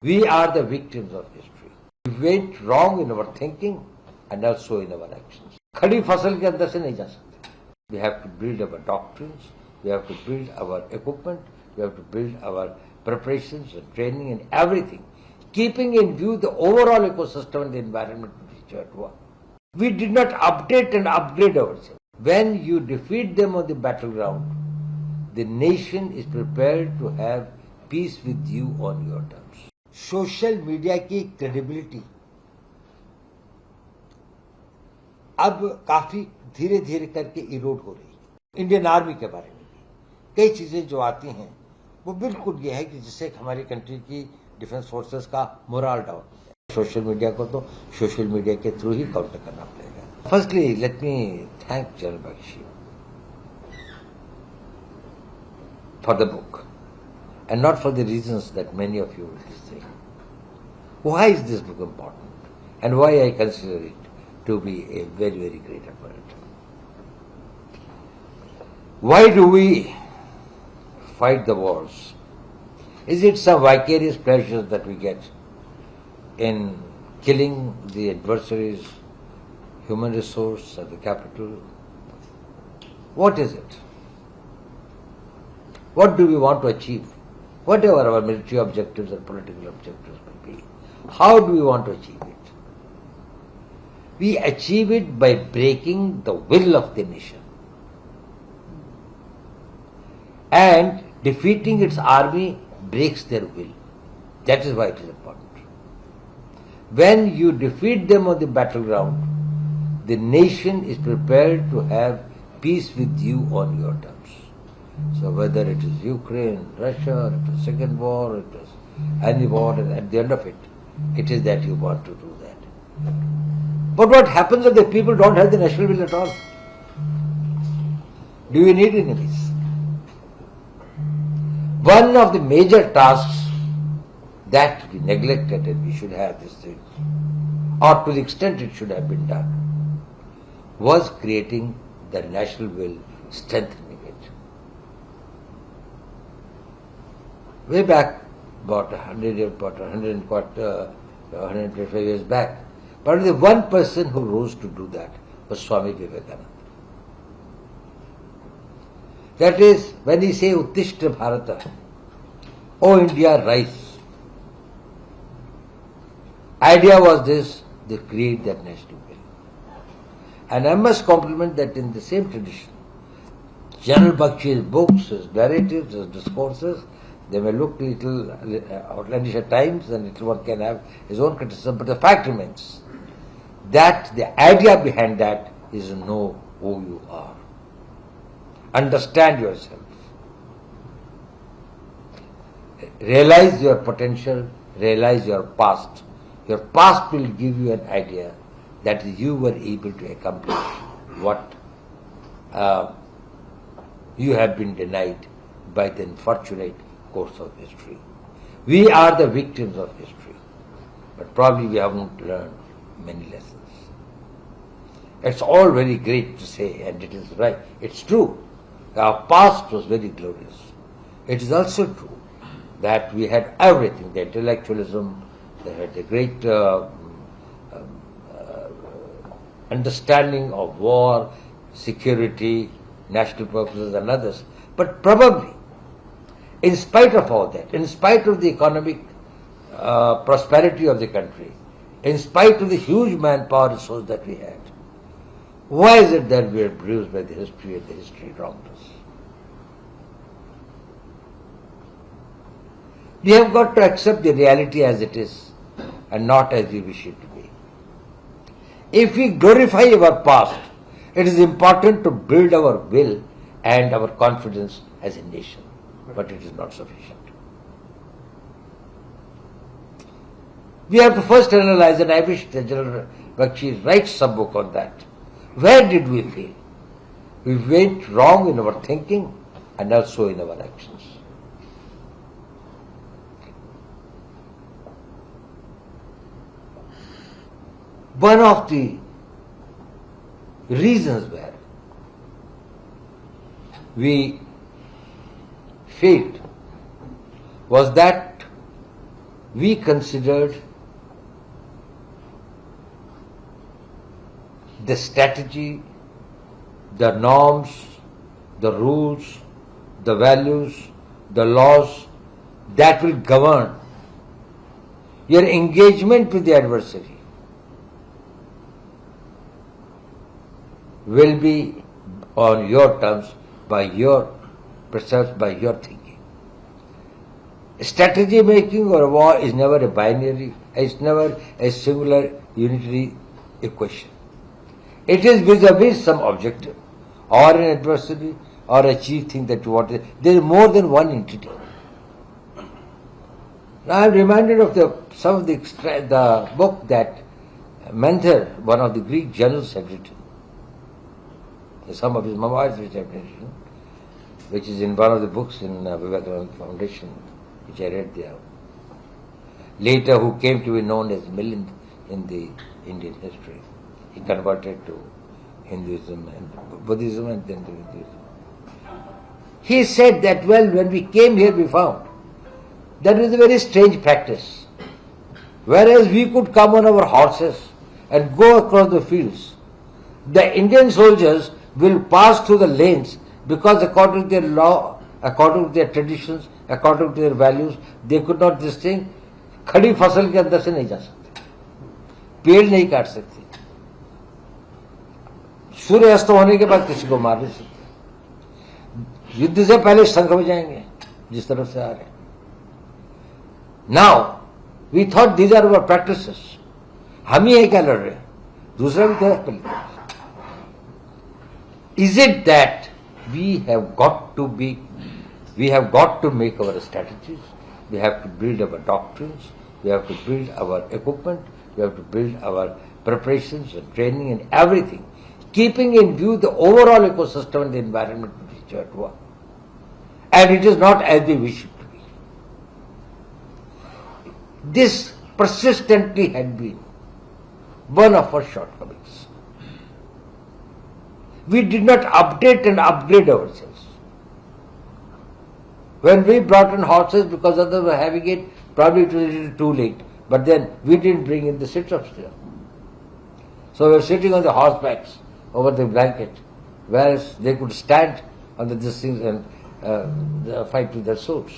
We are the victims of history. We went wrong in our thinking and also in our actions. खड़ी फसल के अंदर से नहीं जा सकते. We have to build our doctrines. We have to build our equipment. We have to build our preparations and training and everything, keeping in view the overall ecosystem and the environment in which we are at work. We did not update and upgrade ourselves. When you defeat them on the battleground, the nation is prepared to have peace with you on your terms. Social media की credibility अब काफी धीरे धीरे करके इरोड हो रही है. Indian army के बारे में भी कई चीजें जो आती हैं वो बिल्कुल ये है कि जिससे हमारी कंट्री की डिफेंस फोर्सेस का मोरल डाउन हो जाए. सोशल मीडिया को तो सोशल मीडिया के थ्रू ही काउंटर करना पड़ेगा. Firstly let me thank general Bakshi for the book, and not for the reasons that many of you will say. Why is this book important, and why I consider it to be a very, very great effort? Why do we fight the wars? Is it some vicarious pleasures that we get in killing the adversaries, human resource at the capital? What is it? What do we want to achieve? Whatever our military objectives or political objectives may be, how do we want to achieve it? We achieve it by breaking the will of the nation and defeating its army breaks their will. That is why it is important. When you defeat them on the battleground, the nation is prepared to have peace with you on your terms. So whether it is Ukraine, Russia, it is second war, it is any war, and at the end of it, it is that you want to do that. But what happens if the people don't have the national will at all? Do we need enemies? One of the major tasks that we neglected and we should have this thing, or to the extent it should have been done, was creating the national will, strengthening it. Way back, about 125 years back, but only one person who rose to do that was Swami Vivekananda. That is, when he say Uttishta Bharata, O India, rise. Idea was this, they create that national will. And I must compliment that in the same tradition, General Bakshi's books, his narratives, his discourses, they may look little outlandish at times and little one can have his own criticism, but the fact remains that the idea behind that is to know who you are. Understand yourself. Realize your potential, realize your past. Your past will give you an idea that you were able to accomplish what you have been denied by the unfortunate course of history. We are the victims of history, but probably we haven't learned many lessons. It's all very great to say, and it is right. It's true. Our past was very glorious. It is also true that we had everything, the intellectualism, they had the great understanding of war, security, national purposes and others. But probably, in spite of all that, in spite of the economic prosperity of the country, in spite of the huge manpower resource that we had, why is it that we are bruised by the history and the history wronged us? We have got to accept the reality as it is and not as we wish it to be. If we glorify our past, it is important to build our will and our confidence as a nation, but it is not sufficient. We have to first analyze, and I wish that General Bakshi writes some book on that. Where did we fail? We went wrong in our thinking and also in our actions. One of the reasons where we failed was that we considered the strategy, the norms, the rules, the values, the laws that will govern your engagement with the adversary will be on your terms, by your precepts, by your thinking. Strategy making or war is never a binary, it's never a singular unitary equation. It is vis-a-vis some objective or an adversary or a chief thing that you want. There is more than one entity. Now I am reminded of the book that Mentor, one of the Greek generals, had written. Some of his memoirs which I have written, which is in one of the books in Vivekananda Foundation, which I read there. Later, who came to be known as Milind in the Indian history. He converted to Hinduism and Buddhism and then to Hinduism. He said that, well, when we came here, we found that was a very strange practice. Whereas we could come on our horses and go across the fields, the Indian soldiers will pass through the lanes because according to their law, according to their traditions, according to their values, they could not this thing, खड़ी फसल के अंदर से नहीं जा सकते, पेड़ नहीं काट सकते, सूर्य अस्त होने के बाद किसी को मार नहीं सकते, युद्ध से पहले शंख बजाएंगे जिस तरफ से आ रहे हैं. Now we thought these are our practices. हम ही क्या लड़ रहे हैं, दूसरा भी तरफ पहले. Is it that we have got to make our strategies, we have to build our doctrines, we have to build our equipment, we have to build our preparations and training and everything, keeping in view the overall ecosystem and the environment in which we are at work. And it is not as we wish it to be. This persistently had been one of our shortcomings. We did not update and upgrade ourselves. When we brought in horses, because others were having it, probably it was a little too late. But then we didn't bring in the sit-ups there. So we were sitting on the horsebacks over the blanket, whereas they could stand under these things and fight with their swords.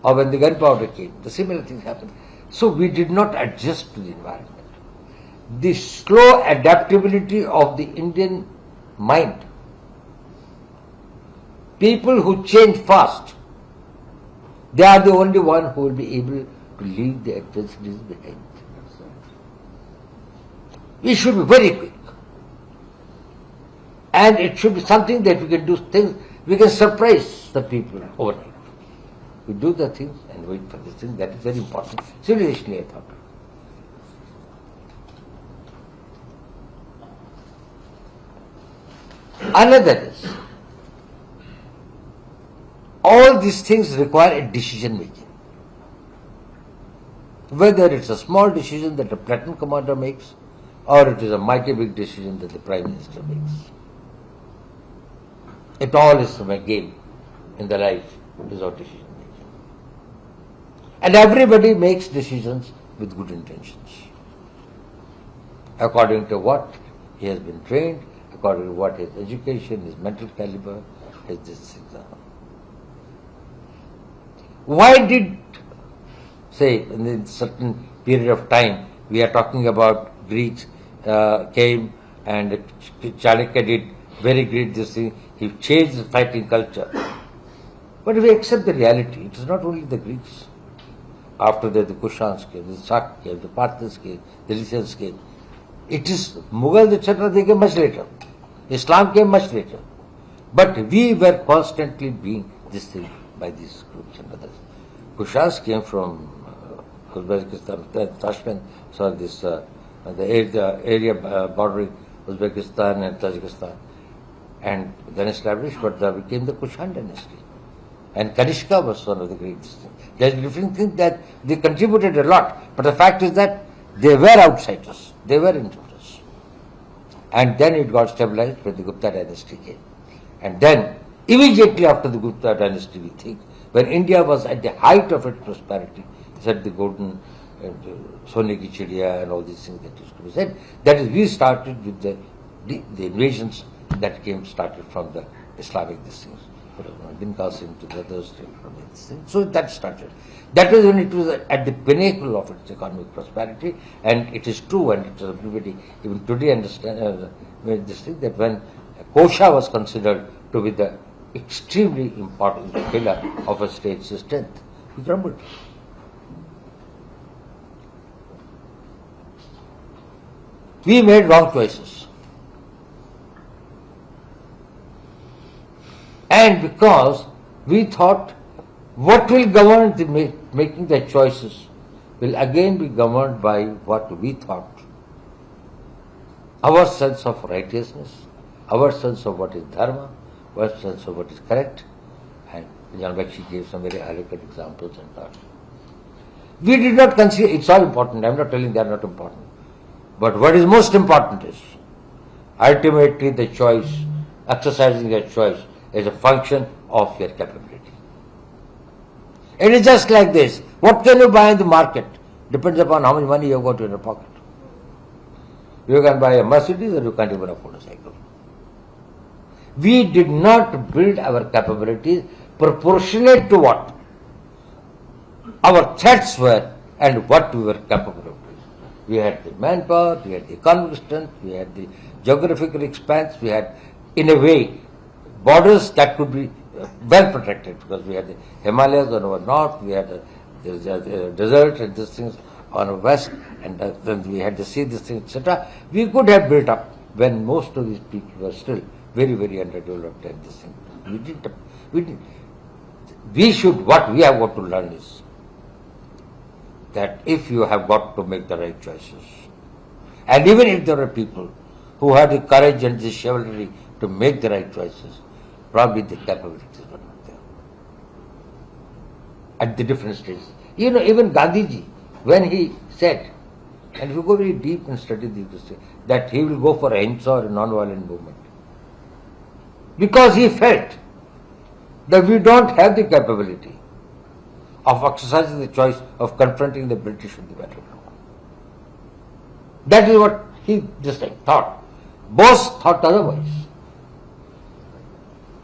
Or when the gunpowder came, the similar things happened. So we did not adjust to the environment. The slow adaptability of the Indian mind. People who change fast, they are the only one who will be able to leave the adversities behind. We should be very quick. And it should be something that we can do things, we can surprise the people overnight. We do the things and wait for the things, that is very important. Seriously, I thought. Another is, all these things require a decision making. Whether it's a small decision that a platoon commander makes, or it is a mighty big decision that the Prime Minister makes. It all is from a game in the life, it is our decision making. And everybody makes decisions with good intentions. According to what he has been trained, according to what his education, his mental caliber, his this exam. Why did, say, in a certain period of time, we are talking about Greeks came and Chanakya did very great this thing, he changed the fighting culture. But if we accept the reality, it is not only the Greeks. After that, the Kushans came, the Sak came, the Parthians came, the Lycians came. It is Mughals, etc., they came much later. Islam came much later. But we were constantly being this thing by these groups and others. Kushans came from Uzbekistan, Tashkent, sorry, this, the area bordering Uzbekistan and Tajikistan, and then established what became the Kushan dynasty. And Kanishka was one of the great things. There are different things that they contributed a lot, but the fact is that they were outsiders, they were intruders. And then it got stabilized when the Gupta dynasty came. And then, immediately after the Gupta dynasty, we think, when India was at the height of its prosperity, said the golden Sone ki Chidiya and all these things that used to be said. That is, we started with the invasions that started from the Islamic these things. Bin Qasim to the others from these things. So that started. That was when it was at the pinnacle of its economic prosperity, and it is true, and it is everybody even today understand this thing, that when Kosha was considered to be the extremely important pillar of a state's strength, he crumbled. We made wrong choices. And because we thought what will govern the making the choices will again be governed by what we thought. Our sense of righteousness, our sense of what is dharma, our sense of what is correct. And Jan Bakshi gave some very eloquent examples and thought. We did not consider, it's all important, I am not telling they are not important. But what is most important is ultimately the choice, exercising your choice is a function of your capability. It is just like this. What can you buy in the market? Depends upon how much money you have got in your pocket. You can buy a Mercedes or you can't even afford a cycle. We did not build our capabilities proportionate to what our threats were and what we were capable of doing. We had the manpower, we had the economic strength, we had the geographical expanse, we had, in a way, borders that could be well protected, because we had the Himalayas on our north, we had the desert and these things on our west, and then we had the sea, these things, etc. We could have built up when most of these people were still very, very underdeveloped and this thing. What we have got to learn is that if you have got to make the right choices, and even if there are people who have the courage and the chivalry to make the right choices, probably the capabilities were not there at the different stages. You know, even Gandhiji, when he said, and if you go very deep and study this, that he will go for ahimsa or a non-violent movement, because he felt that we don't have the capability of exercising the choice of confronting the British in the battleground. That is what he just thought. Bose thought otherwise.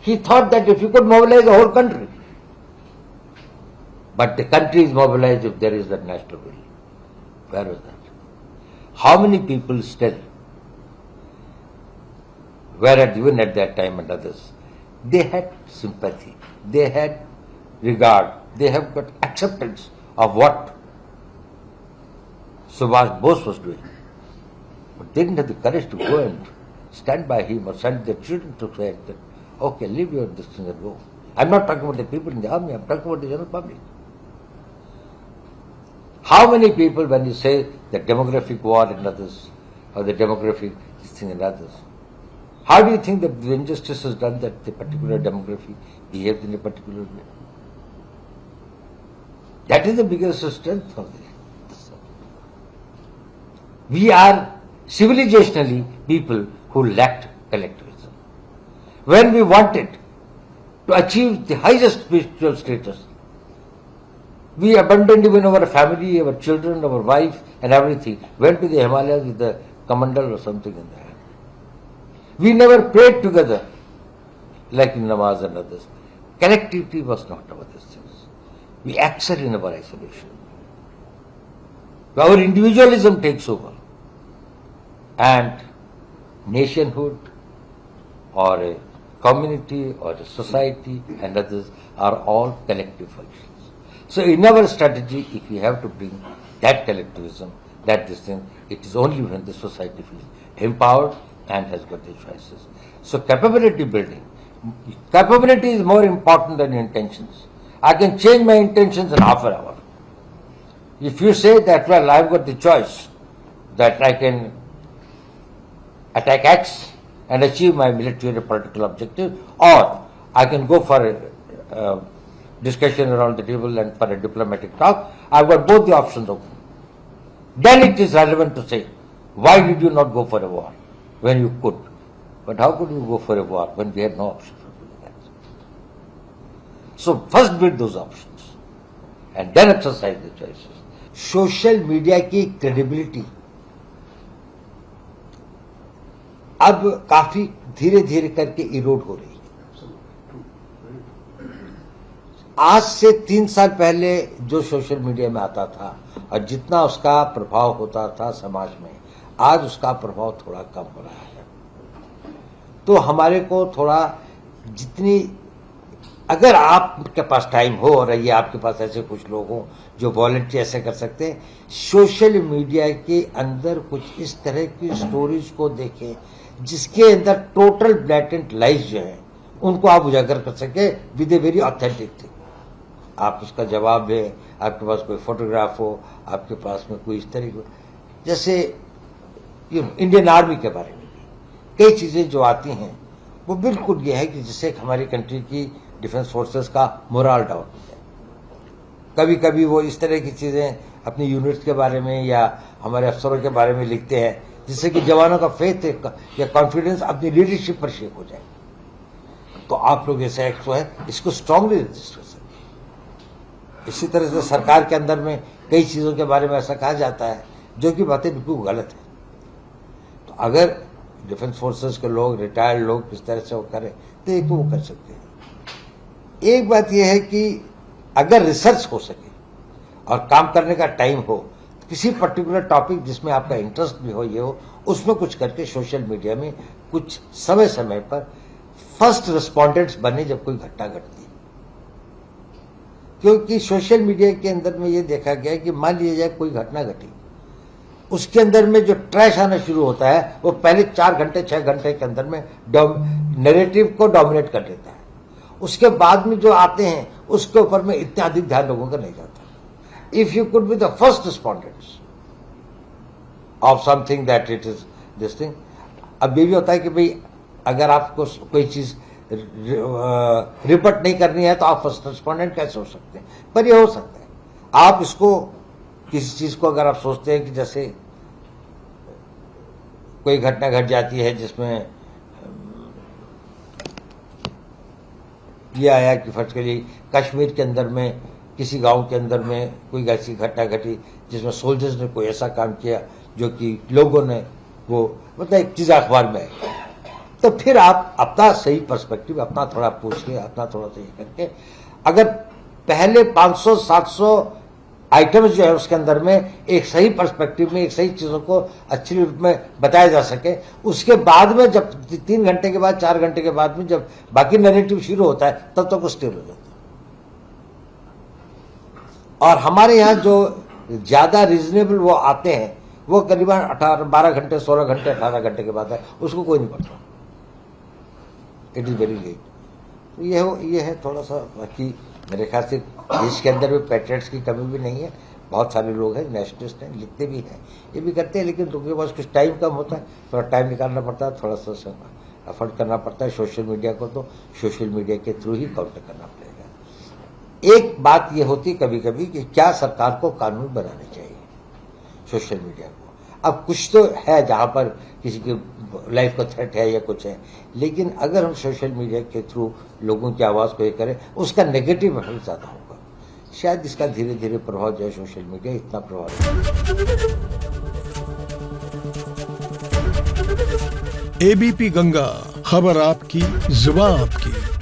He thought that if you could mobilize the whole country, but the country is mobilized if there is that national will. Where was that? How many people still were even at that time and others, they had sympathy, they had regard, they have got acceptance of what Subhash Bose was doing. But they didn't have the courage to go and stand by him or send their children to say that, okay, leave your this thing and go. I'm not talking about the people in the army, I'm talking about the general public. How many people, when you say the demographic war and others, or the demographic this thing and others, how do you think that the injustice is done that the particular demography behaves in a particular way? That is the biggest strength of this. We are civilizationally people who lacked collectivism. When we wanted to achieve the highest spiritual status, we abandoned even our family, our children, our wife and everything, went to the Himalayas with the kamandal or something in the hand. We never prayed together like in namaz and others. Collectivity was not our things. We excel in our isolation. Our individualism takes over. And nationhood or a community or a society and others are all collective functions. So in our strategy, if we have to bring that collectivism, that this thing, it is only when the society feels empowered and has got the choices. So capability building. Capability is more important than intentions. I can change my intentions in half an hour. If you say that, well, I've got the choice that I can attack X and achieve my military or political objective, or I can go for a discussion around the table and for a diplomatic talk, I've got both the options open. Then it is relevant to say, why did you not go for a war when you could? But how could you go for a war when we had no option for doing that? So first build those options. and then exercise the choices. Social media की credibility अब काफी धीरे धीरे करके इरोड हो रही है। आज से 3 साल पहले जो सोशल मीडिया में आता था और जितना उसका प्रभाव होता था समाज में, आज उसका प्रभाव थोड़ा कम हो रहा है। तो हमारे को थोड़ा जितनी, अगर आपके पास टाइम हो और ये आपके पास ऐसे कुछ लोग हों जो वॉलंटियर ऐसे कर सकते हैं, सोशल मीडिया के अंदर कुछ इस तरह की स्टोरीज को देखें जिसके अंदर टोटल ब्लैटेंट लाइज जो है उनको आप उजागर कर सके with a very authentic thing. आप उसका जवाब दें, आपके पास कोई फोटोग्राफ हो, आपके पास में कोई इस तरह की, जैसे इंडियन आर्मी के बारे में कई चीजें जो आती हैं वो बिल्कुल ये है कि जिससे हमारी कंट्री की डिफेंस फोर्सेस का मोरल डाउन हो जाए। कभी कभी वो इस तरह की चीजें अपनी यूनिट्स के बारे में या हमारे अफसरों के बारे में लिखते हैं जिससे कि जवानों का फेथ या कॉन्फिडेंस अपनी लीडरशिप पर शेक हो जाए। तो आप लोग ऐसा एक्ट जो है इसको स्ट्रांगली रजिस्टर कर सकते। इसी तरह से सरकार के अंदर में कई चीजों के बारे में ऐसा कहा जाता है जो कि बातें बिल्कुल गलत है। तो अगर डिफेंस फोर्सेस के लोग, रिटायर्ड लोग किस तरह से वो करें तो एक तो वो कर सकते हैं। एक बात यह है कि अगर रिसर्च हो सके और काम करने का टाइम हो, किसी पर्टिकुलर टॉपिक जिसमें आपका इंटरेस्ट भी हो, ये हो, उसमें कुछ करके सोशल मीडिया में कुछ समय समय पर फर्स्ट रिस्पॉन्डेंट्स बने जब कोई घटना घटती है। क्योंकि सोशल मीडिया के अंदर में ये देखा गया कि मान लीजिए जाए कोई घटना घटी, उसके अंदर में जो ट्रैश आना शुरू होता है वो पहले 4 घंटे 6 घंटे के अंदर में नैरेटिव को डोमिनेट कर लेता है। उसके बाद में जो आते हैं उसके ऊपर में इतना अधिक ध्यान लोगों का नहीं जाता। If you could be the first respondents of something that it is this thing. अब ये भी होता है कि भाई अगर आपको कोई चीज रिपोर्ट नहीं करनी है तो आप फर्स्ट रिस्पॉन्डेंट कैसे हो सकते हैं, पर ये हो सकता है। आप इसको किसी चीज को अगर आप सोचते हैं कि जैसे कोई घटना घट जाती है जिसमें ये आया कि फर्ज के लिए कश्मीर के अंदर में किसी गांव के अंदर में कोई ऐसी घटना घटी जिसमें सोल्जर्स ने कोई ऐसा काम किया जो कि लोगों ने वो मतलब एक चीज अखबार में आई, तो फिर आप अपना सही पर्सपेक्टिव अपना थोड़ा पूछ के अपना थोड़ा सही करके अगर पहले 500-700 आइटम्स जो है उसके अंदर में एक सही पर्सपेक्टिव में एक सही चीजों को अच्छी रूप में बताया जा सके, उसके बाद में जब 3 घंटे के बाद 4 घंटे के बाद में जब बाकी नैरेटिव शुरू होता है तब तक वो स्टेबल हो जाता है। और हमारे यहाँ जो ज्यादा रीजनेबल वो आते हैं वो करीबन 12 घंटे 16 घंटे 18 घंटे के बाद है, उसको कोई नहीं पढ़ता। It is very late. तो ये है थोड़ा सा। बाकी मेरे ख्याल से देश के अंदर भी पैट्रियट्स की कमी भी नहीं है, बहुत सारे लोग हैं नेशनलिस्ट हैं, लिखते भी हैं, ये भी करते हैं, लेकिन उनके पास कुछ टाइम कम होता है, थोड़ा टाइम निकालना पड़ता है, थोड़ा सा एफर्ट करना पड़ता है। सोशल मीडिया को तो सोशल मीडिया के थ्रू ही काउंटर करना पड़ेगा। एक बात ये होती कभी कभी कि क्या सरकार को कानून बनाने चाहिए सोशल मीडिया को। अब कुछ तो है जहां पर किसी की लाइफ को थ्रेट है या कुछ है, लेकिन अगर हम सोशल मीडिया के थ्रू लोगों की आवाज को ये करें उसका नेगेटिव इफेक्ट ज्यादा होगा। शायद इसका धीरे धीरे प्रभाव जो है सोशल मीडिया इतना प्रभाव। एबीपी गंगा, खबर आपकी, जुबान आपकी।